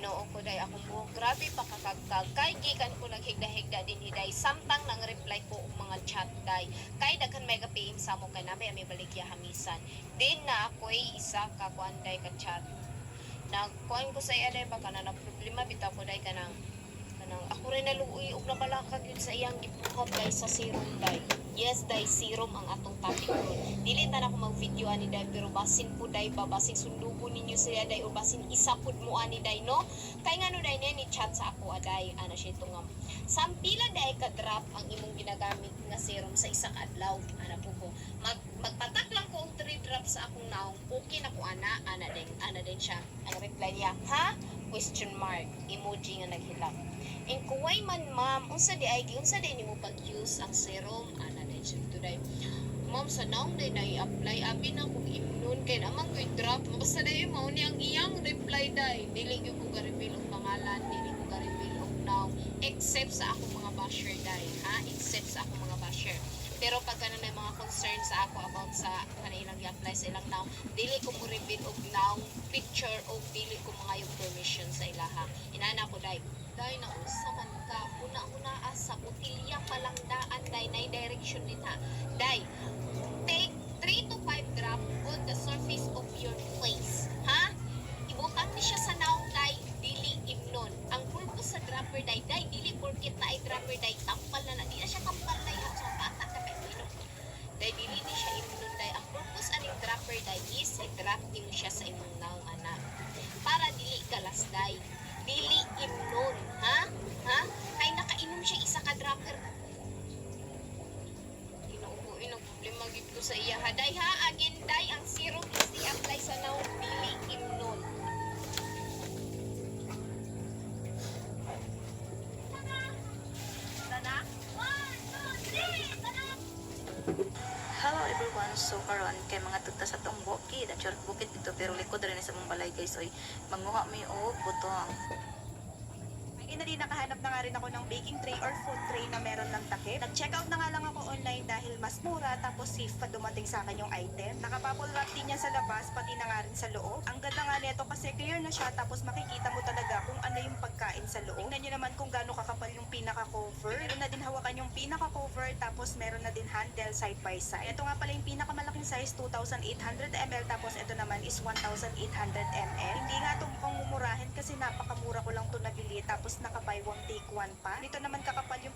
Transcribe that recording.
Ginoo ko day akong buhok grabe pa kakagkag kay gikan ko naghigda-higda din hiday samtang nang reply ko og mga chat day kay daghan may PM sa mo kay nabi ami baligya hamisan din na ako'y isa ka kuanday ka chat nagkuan ko sa iya day baka na problema bitaw ko day kanang ako rin naluoy og nabalakag yun sa iyang gibuhat day sa serum day. Yes day serum ang atong topic ron. Dili ta na ako mag-video ani day pero basin po day ba basin sundugon ninyo siya day o basin isa pud mo ani day no. Kay ngano day ni chat sa ako aday ana siya tungam. Sampila day ka drop ang imong ginagamit nga serum sa isa ka adlaw ana po ko. Magpatak lang ko og 3 drops sa akong naong okay na ko ana din siya. Ang reply niya ha? Question mark emoji nga naghilak. And kuway man ma'am, unsa di ay unsa di nimo pag-use ang serum ana din siya today. Ma'am sa naong day na i-apply abi na kung immune kay namang koy drop basta day mao ni ang iyang reply day. Dili gyud ko ga-reveal og pangalan, dili ko ga-reveal og naong except sa akong mga basher day, ha? Except sa akong mga basher. Pero pag na may mga concern sa ako about sa kanilang i-apply sa ilang naong, dili ko mo reveal og naong picture o dili ko mga yung permission sa ilaha. Inana ko day na usa man ka una asa utilya palang daan day na direction din ha day take 3 to 5 drop on the surface of your face ha ibutang ni siya sa naong day dili imnon ang purpose sa dropper day dili porket na ay dropper day tampal na di na siya tampal day ha sa bata ka kay minom day dili di siya imnon day ang purpose aning dropper day is i-drop din siya sa imong naong anak para dili galas day dili imnon ha kay nakainom siya isa ka dropper inuubuin ang problema gid ko sa iya haday ha again day ang serum is i-apply sa naong dili imnon tana 1 2 3 tana. Hello everyone, so karon kay mga tugta sa tong bukid, at short bukid dito pero likod rin sa mong balay guys, oy manguha mi og butong. Na din nakahanap na nga rin ako ng baking tray or food tray na meron ng takip. Nag-check out na nga lang ako online dahil mas mura tapos safe pa dumating sa akin yung item. Nakapapol wrap din yan sa labas pati na nga rin sa loob. Ang ganda nga nito kasi clear na siya tapos makikita mo talaga kung ano yung pagkain sa loob. Tingnan nyo naman kung gaano kakapal yung pinaka-cover. Meron na din hawakan yung pinaka-cover tapos meron na din handle side by side. Ito nga pala yung pinakamalaking size 2,800 ml tapos ito naman is 1,800 ml. Hindi nga ito mukhang mumurahin kasi napakamura ko lang ito nabili tapos naka buy one take one pa. Dito naman kakapal yung